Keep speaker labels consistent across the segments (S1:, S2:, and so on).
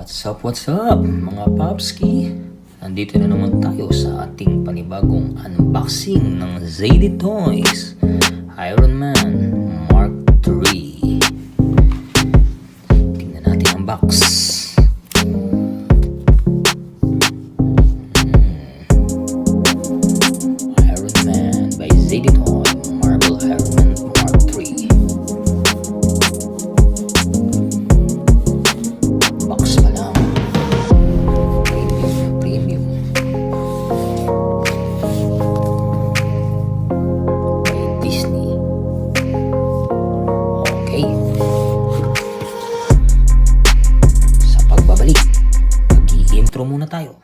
S1: What's up mga Papski? Nandito na naman tayo sa ating panibagong unboxing ng ZD Toys Ironman Mark 3. Tingnan natin ang box. Ironman by ZD Toys Marble Ironman Mark 3. Intro muna tayo.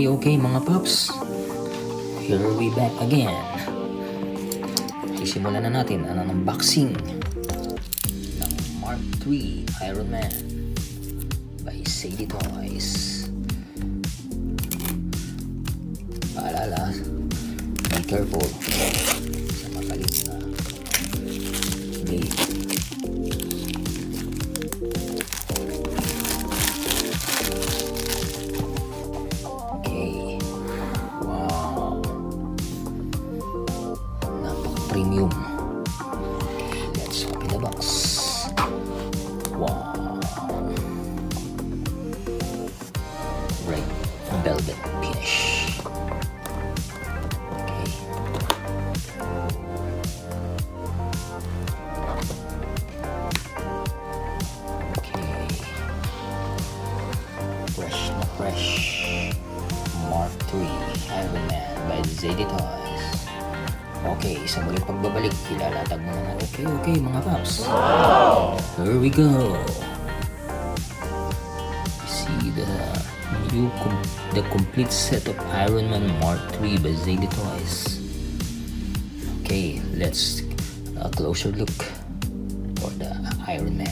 S1: Okay mga Paps. Here we back again. Sisimulan na natin ang unboxing ng Mark 3 Ironman by ZD Toys. Paalala, be careful sa makalit na blade. Okay, wow, napaka-premium. Okay, let's open the box. Wow, red velvet finish. Okay, fresh na fresh Mark 3 Ironman by ZD Toys. Okay, sa muling pagbabalik, ilalatag muna natin. Okay mga Paps. Wow! Here we go. You see the complete set of Ironman Mark 3 by ZD Toys. Okay, let's a closer look for the Ironman.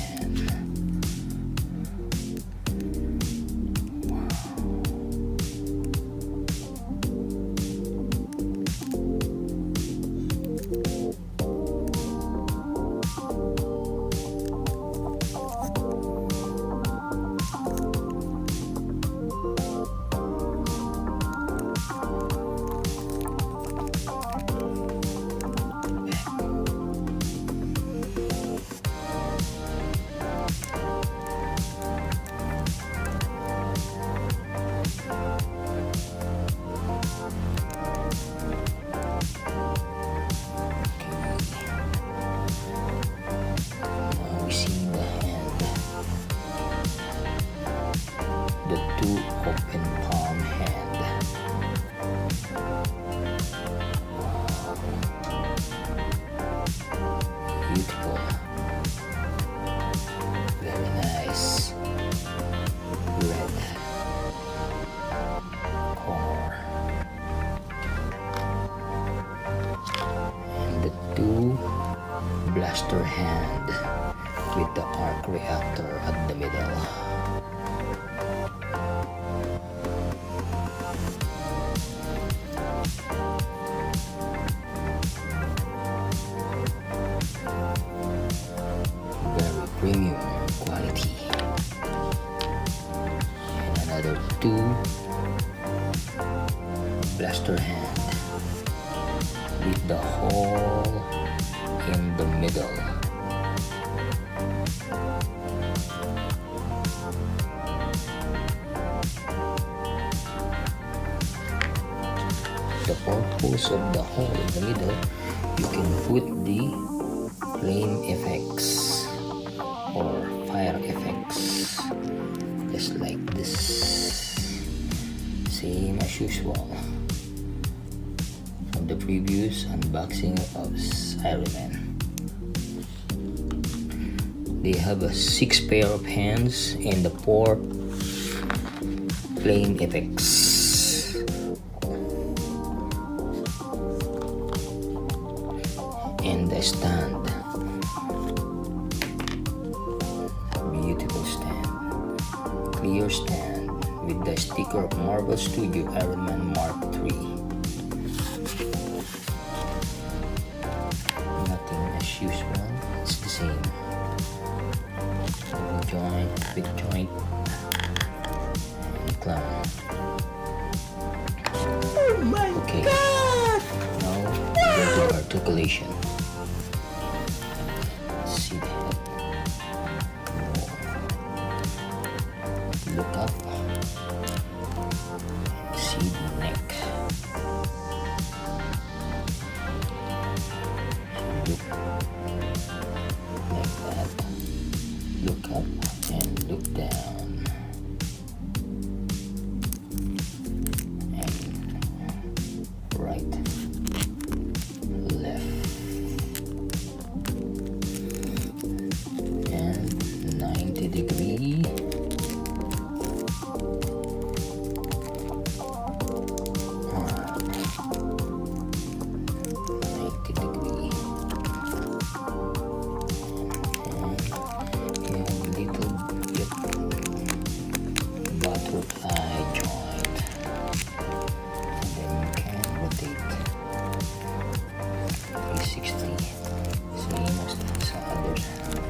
S1: The two open palm hand. Beautiful. Very nice. Red corner. And the two blaster hand with the arc reactor at the middle. Premium quality. And another two blaster hand with the hole in the middle. The purpose of the hole in the middle, you can put the flame effects or fire effects, just like this, same as usual from the previous unboxing of Ironman. They have a 6 pair of hands and the 4 flame effects. And the stand. stand with the sticker of Marvel Studio Ironman Mark III. Nothing as usual, it's the same. Double joint, big joint, and clown.
S2: Oh my God!
S1: Now we go to articulation. See the head. Look up. See the neck. Look like that. Look up and look down. And right, left, and 90-degree. Butterfly joint, and then you can rotate 360, same as the other side.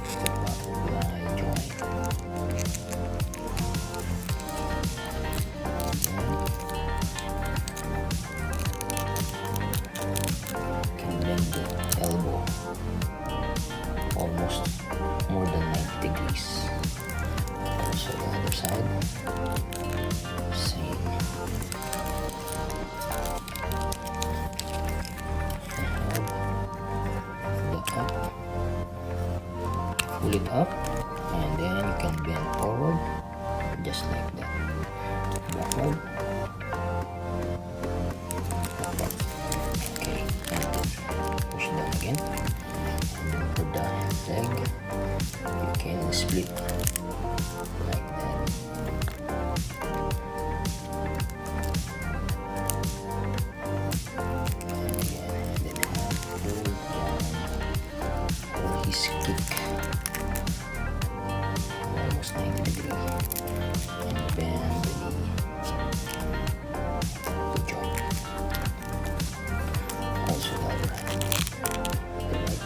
S1: The butterfly joint, can bend the elbow almost more than 90 degrees. Also the other side, same. The head, the up, pull it up, and then you can bend forward, just like that. Backward, backward. Okay, and then push down again. And then for the leg, you can split like that. And then pull down for his kick, almost 90 degrees, and bend the knee, the joint. Also the other hand, the right.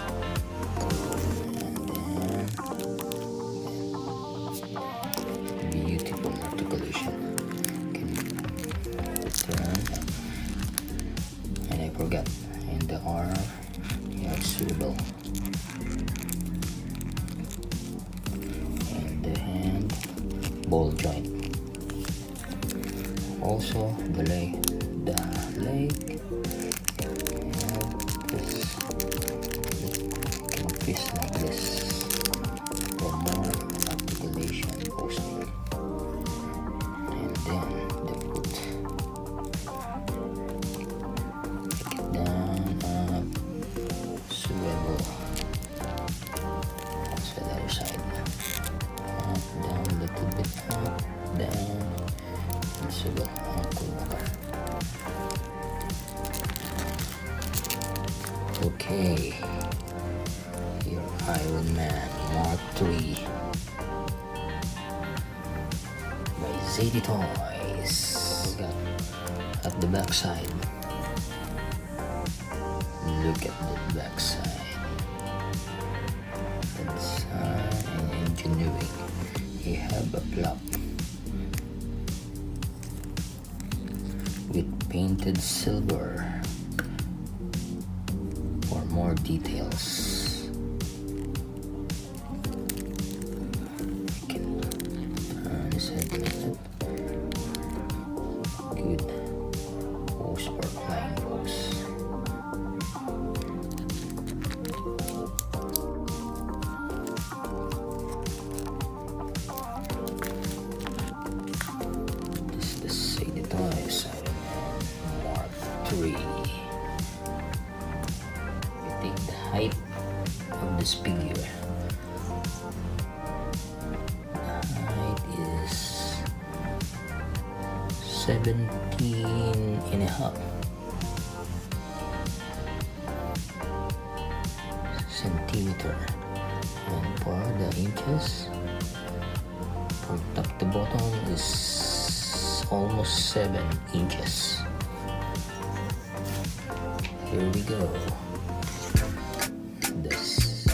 S1: Beautiful articulation. Can turn, and I forgot. And the arm, yeah, it's swivel. And the hand, ball joint. Also the leg, and this, can twist like this for more articulation posting. And then the foot, take it down, up, swivel. Also the other side, up, down, a little bit, up, down, and swivel, ankle walker. Okay, your Ironman Mark III by Zadie Toys. Got at the back side. Look at the back side. The design and engineering. You have a flap with painted silver for more details. You can turn this head like that. Good pose for flying pose. This is the Zadie Toys Ironman Mark III. Take the height of this figure. The height is 17.5 centimeter, And for the inches, from top to bottom is almost 7 inches. Here we go. This.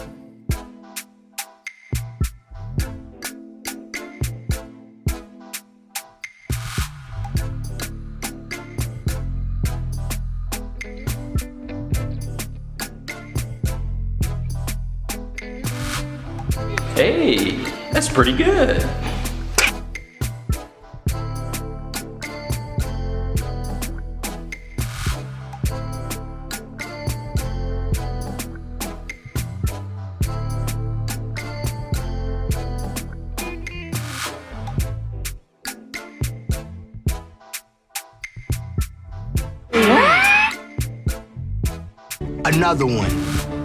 S2: Hey, that's pretty good.
S3: Another one.